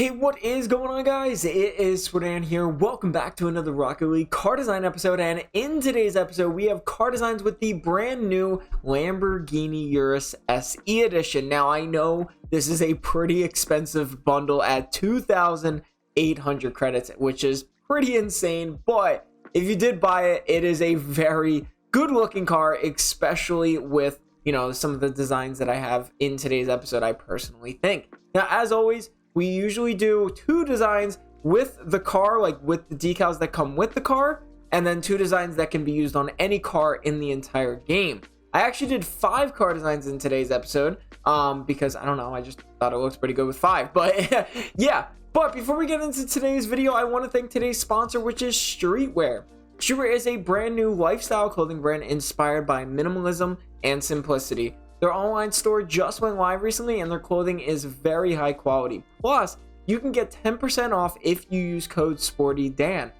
Hey, what is going on, guys? It is Swedan here. Welcome back to another Rocket League car design episode, and in today's episode we have car designs with the brand new Lamborghini Urus SE edition. Now, I know this is a pretty expensive bundle at 2,800 credits, which is pretty insane, but if you did buy it, it is a very good looking car, especially with, some of the designs that I have in today's episode, I personally think. Now, as always, we usually do two designs with the car, like with the decals that come with the car, and then two designs that can be used on any car in the entire game. I actually did 5 car designs in today's episode because I don't know, I just thought it looks pretty good with 5. But yeah, but before we get into today's video, I want to thank today's sponsor, which is Streetwear. Streetwear is a brand new lifestyle clothing brand inspired by minimalism and simplicity. Their online store just went live recently, and their clothing is very high quality. Plus, you can get 10% off if you use code SPORTYDAN.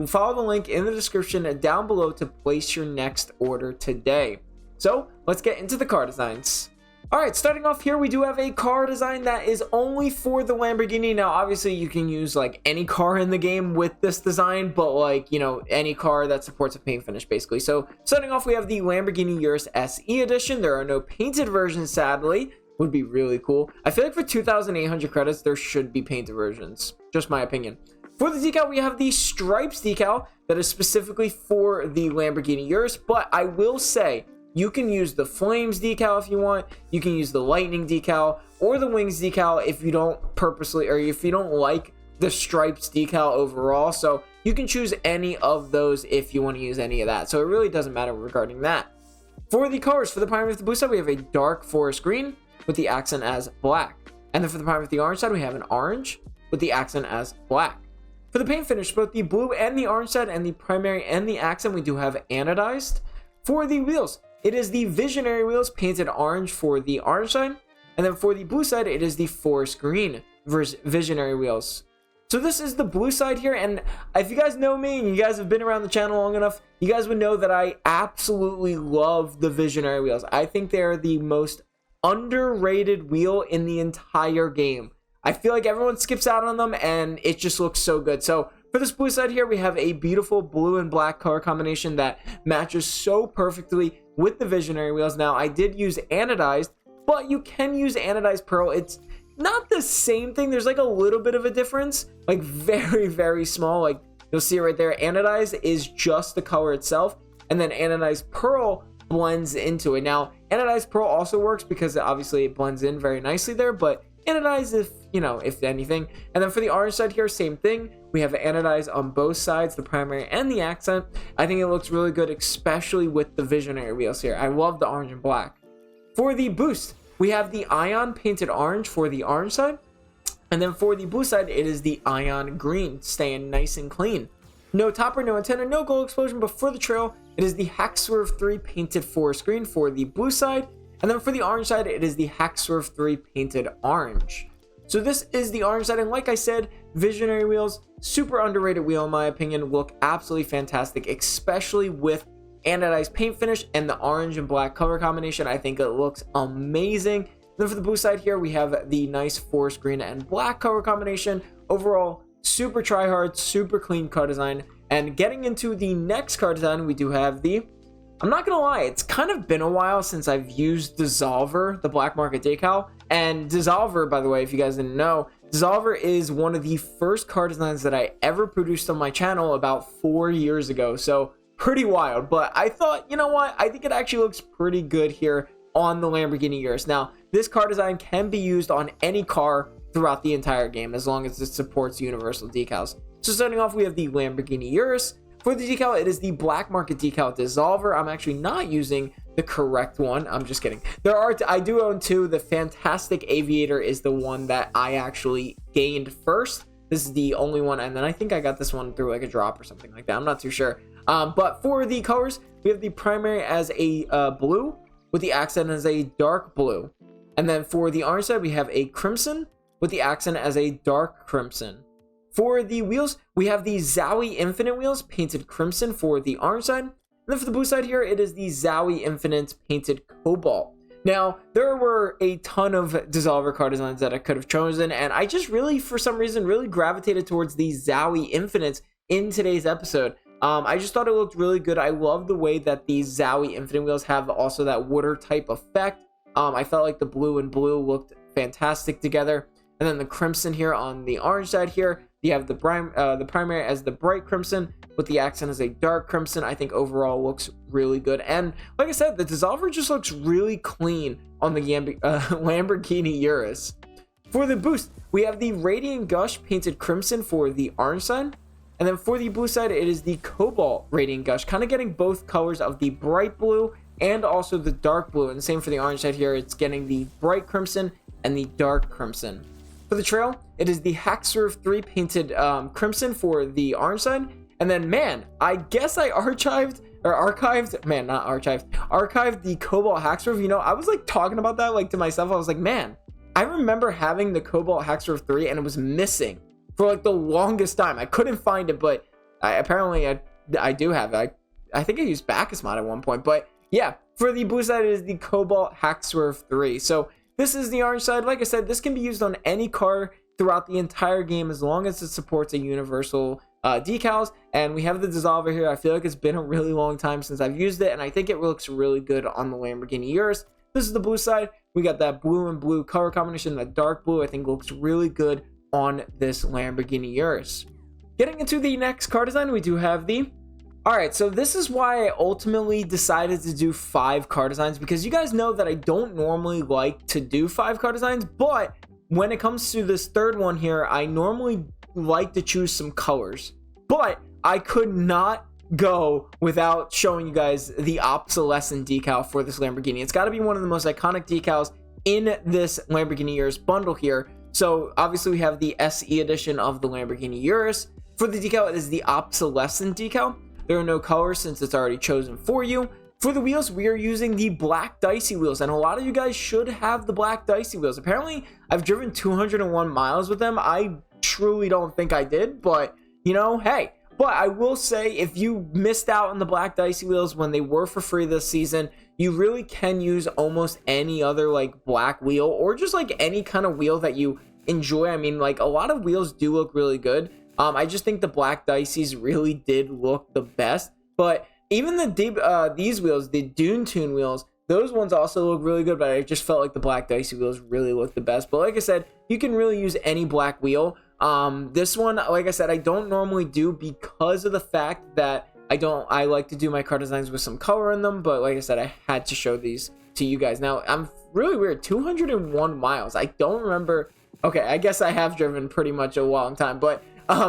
Follow the link in the description down below to place your next order today. So, let's get into the car designs. Alright, starting off here, we do have a car design that is only for the Lamborghini. Now, obviously, you can use like any car in the game with this design, but like, any car that supports a paint finish, basically. So, starting off, we have the Lamborghini Urus SE edition. There are no painted versions, sadly. Would be really cool. I feel like for 2,800 credits, there should be painted versions. Just my opinion. For the decal, we have the Stripes decal that is specifically for the Lamborghini Urus, but I will say, you can use the Flames decal if you want. You can use the Lightning decal or the Wings decal if you don't purposely, or if you don't like the Stripes decal overall. So you can choose any of those if you want to use any of that. So it really doesn't matter regarding that. For the colors, for the primary with the blue side, we have a dark forest green with the accent as black. And then for the primary with the orange side, we have an orange with the accent as black. For the paint finish, both the blue and the orange side and the primary and the accent, we do have anodized. For the wheels, it is the Visionary wheels painted orange for the orange side, and then for the blue side, it is the forest green Visionary wheels. So this is the blue side here, and if you guys know me and you guys have been around the channel long enough, you guys would know that I absolutely love the Visionary wheels. I think they are the most underrated wheel in the entire game. I feel like everyone skips out on them, and it just looks so good. So for this blue side here, we have a beautiful blue and black color combination that matches so perfectly with the Visionary wheels. Now, I did use anodized, but you can use anodized pearl. It's not the same thing. There's like a little bit of a difference, like very, very small. Like you'll see right there, anodized is just the color itself, and then anodized pearl blends into it. Now, anodized pearl also works because obviously it blends in very nicely there, but anodized if anything. And then for the orange side here, same thing. We have anodized on both sides, the primary and the accent. I think it looks really good, especially with the Visionary wheels here. I love the orange and black. For the boost, we have the Ion painted orange for the orange side. And then for the blue side, it is the Ion green, staying nice and clean. No topper, no antenna, no gold explosion, but for the trail, it is the Hack Swerve 3 painted forest green for the blue side. And then for the orange side, it is the Hack Swerve 3 painted orange. So this is the orange side, and like I said, Visionary wheels, super underrated wheel in my opinion, look absolutely fantastic, especially with anodized paint finish and the orange and black color combination. I think it looks amazing. Then for the blue side here, we have the nice forest green and black color combination. Overall, super try hard, super clean car design. And getting into the next car design, we do have the, I'm not gonna lie, it's kind of been a while since I've used Disolver, the black market decal. And Disolver, by the way, if you guys didn't know, Disolver is one of the first car designs that I ever produced on my channel about 4 years ago. So pretty wild, but I thought, you know what? I think it actually looks pretty good here on the Lamborghini Urus. Now, this car design can be used on any car throughout the entire game as long as it supports universal decals. So starting off, we have the Lamborghini Urus. For the decal, it is the black market decal Disolver. I'm actually not using the correct one. I'm just kidding. I do own 2. The Fantastic Aviator is the one that I actually gained first. This is the only one, and then I think I got this one through like a drop or something like that. I'm not too sure. But for the colors, we have the primary as a blue with the accent as a dark blue. And then for the orange side, we have a crimson with the accent as a dark crimson. For the wheels, we have the Zowie Infinite wheels painted crimson for the orange side. And then for the blue side here, it is the Zowie Infinite painted cobalt. Now, there were a ton of Dissolver car designs that I could have chosen, and I just really, for some reason, really gravitated towards the Zowie Infinites in today's episode. I just thought it looked really good. I love the way that these Zowie Infinite wheels have also that water type effect. I felt like the blue and blue looked fantastic together. And then the crimson here on the orange side here, you have the primary as the bright crimson with the accent as a dark crimson. I think overall looks really good. And like I said, the Dissolver just looks really clean on the Lamborghini Urus. For the boost, we have the Radiant Gush painted crimson for the orange side. And then for the blue side, it is the Cobalt Radiant Gush, kind of getting both colors of the bright blue and also the dark blue. And the same for the orange side here, it's getting the bright crimson and the dark crimson. For the trail, it is the Hacksurf 3 painted crimson for the orange side. And then, man, I guess I archived the Cobalt Hacksurf. You know, I was like talking about that like to myself. I was like, man, I remember having the Cobalt Hacksurf 3 and it was missing for like the longest time. I couldn't find it, but I do have it. I think I used Bacchus mod at one point. But yeah, for the blue side, it is the Cobalt Hacksurf 3. So this is the orange side. Like I said, this can be used on any car throughout the entire game as long as it supports a universal decals. And we have the Dissolver here. I feel like it's been a really long time since I've used it, and I think it looks really good on the Lamborghini Urus. This is the blue side. We got that blue and blue color combination. That dark blue I think looks really good on this Lamborghini Urus. Getting into the next car design, we do have the... Alright, so this is why I ultimately decided to do 5 car designs, because you guys know that I don't normally like to do 5 car designs, but when it comes to this third one here, I normally like to choose some colors. But I could not go without showing you guys the obsolescent decal for this Lamborghini. It's got to be one of the most iconic decals in this Lamborghini Urus bundle here. So obviously we have the SE edition of the Lamborghini Urus. For the decal, it is the obsolescent decal. There are no colors since it's already chosen for you. For the wheels, we are using the black dicey wheels, and a lot of you guys should have the black dicey wheels. Apparently, I've driven 201 miles with them. I truly don't think I did, but you know, hey. But I will say, if you missed out on the black dicey wheels when they were for free this season, you really can use almost any other like black wheel or just like any kind of wheel that you enjoy. I mean, like a lot of wheels do look really good. I just think the black Diceys really did look the best, but even these wheels, the Dune Tune wheels, those ones also look really good, but I just felt like the black Dicey wheels really look the best. But like I said, you can really use any black wheel. This one, like I said, I don't normally do because of the fact that I like to do my car designs with some color in them, but like I said, I had to show these to you guys. Now, I'm really weird, 201 miles. I don't remember. Okay, I guess I have driven pretty much a long time, but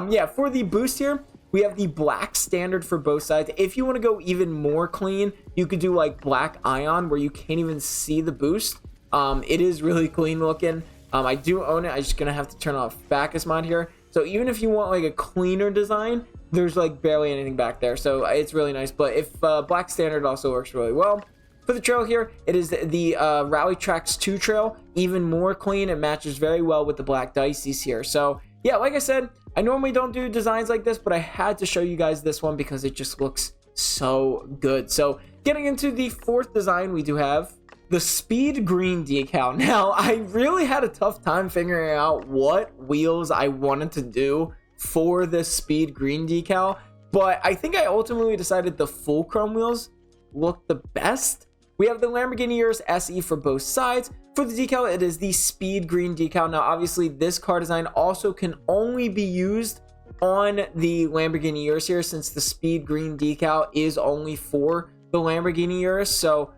yeah, for the boost here, we have the black standard for both sides. If you want to go even more clean, you could do like black ion where you can't even see the boost. It is really clean looking. I do own it. I'm just gonna have to turn off Bacchus mod here. So even if you want like a cleaner design, there's like barely anything back there. So it's really nice. But if black standard also works really well. For the trail here, it is the Rally Tracks 2 trail, even more clean. It matches very well with the black Diceys here. So yeah, like I said, I normally don't do designs like this, but I had to show you guys this one because it just looks so good. So getting into the fourth design, we do have the Speed Green decal. Now, I really had a tough time figuring out what wheels I wanted to do for this Speed Green decal, but I think I ultimately decided the full chrome wheels look the best. We have the Lamborghini Urus SE for both sides. For the decal, it is the Speed Green decal. Now, obviously, this car design also can only be used on the Lamborghini Urus here, since the Speed Green decal is only for the Lamborghini Urus. So,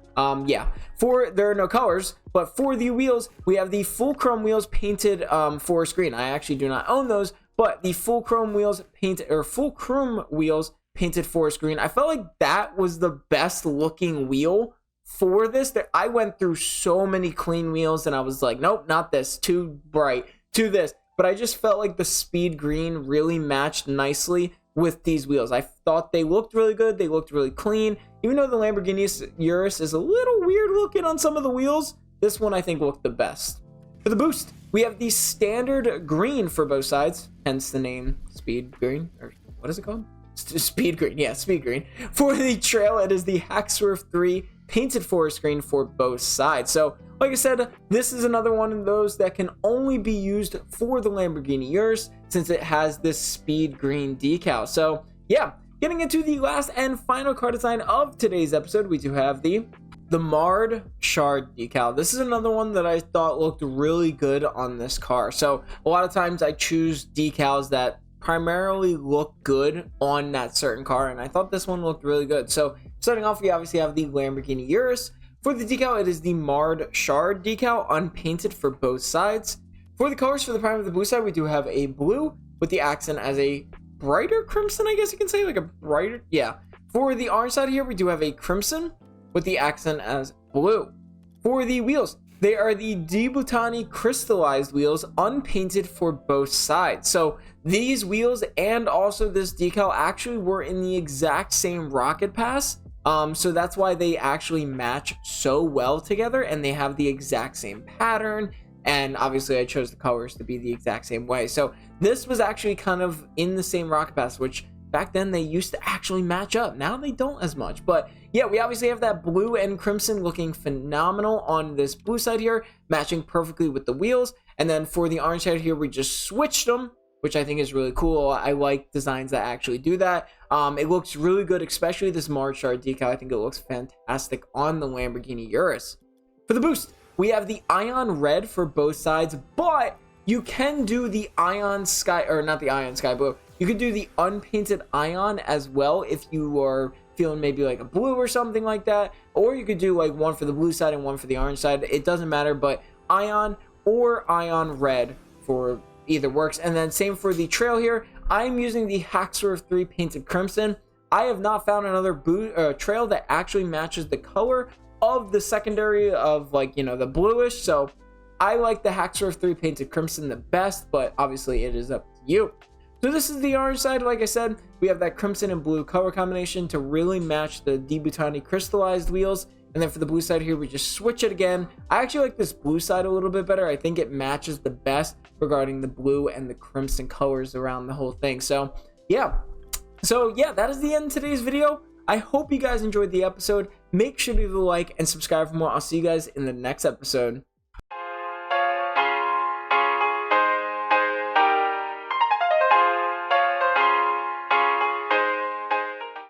yeah, there are no colors, but for the wheels, we have the full chrome wheels painted forest green. I actually do not own those, but the full chrome wheels painted forest green. I felt like that was the best looking wheel for this. That I went through so many clean wheels and I was like, nope, not this, too bright, to this. But I just felt like the Speed Green really matched nicely with these wheels. I thought they looked really good. They looked really clean. Even though the Lamborghini Urus is a little weird looking on some of the wheels, this one I think looked the best. For the boost, we have the standard green for both sides, hence the name Speed Green, or what is it called? Speed Green, yeah, Speed Green. For the trail, it is the Hacksurf 3 painted forest green for both sides. So like I said, this is another one of those that can only be used for the Lamborghini Urus since it has this speed green decal. So yeah, getting into the last and final car design of today's episode, we do have the Marred Shard decal. This is another one that I thought looked really good on this car. So a lot of times I choose decals that primarily look good on that certain car, and I thought this one looked really good. So starting off, we obviously have the Lamborghini Urus. For the decal, it is the Marred Shard decal, unpainted for both sides. For the colors, for the prime of the blue side, we do have a blue with the accent as a brighter crimson, I guess you can say, like a brighter, yeah. For the orange side here, we do have a crimson with the accent as blue. For the wheels, they are the Disolver crystallized wheels, unpainted for both sides. So these wheels and also this decal actually were in the exact same rocket pass. So that's why they actually match so well together, and they have the exact same pattern. And obviously I chose the colors to be the exact same way. So this was actually kind of in the same rocket pass, which back then they used to actually match up. Now they don't as much. But yeah, we obviously have that blue and crimson looking phenomenal on this blue side here, matching perfectly with the wheels. And then for the orange side here, we just switched them, which I think is really cool. I like designs that actually do that. It looks really good, especially this Marred Shard decal. I think it looks fantastic on the Lamborghini Urus. For the boost, we have the Ion Red for both sides, but you can do the Ion Sky, or not the Ion Sky Blue. You could do the unpainted Ion as well if you are feeling maybe like a blue or something like that. Or you could do like one for the blue side and one for the orange side. It doesn't matter, but Ion or Ion Red for either works. And then same for the trail here. I'm using the Hacksworth 3 painted crimson. I have not found another trail that actually matches the color of the secondary of, like, you know, the bluish. So I like the Hacksworth 3 painted crimson the best, but obviously it is up to you. So this is the orange side. Like I said, we have that crimson and blue color combination to really match the Disolver crystallized wheels. And then for the blue side here, we just switch it again. I actually like this blue side a little bit better. I think it matches the best regarding the blue and the crimson colors around the whole thing. So yeah, that is the end of today's video. I hope you guys enjoyed the episode. Make sure to leave a like and subscribe for more. I'll see you guys in the next episode.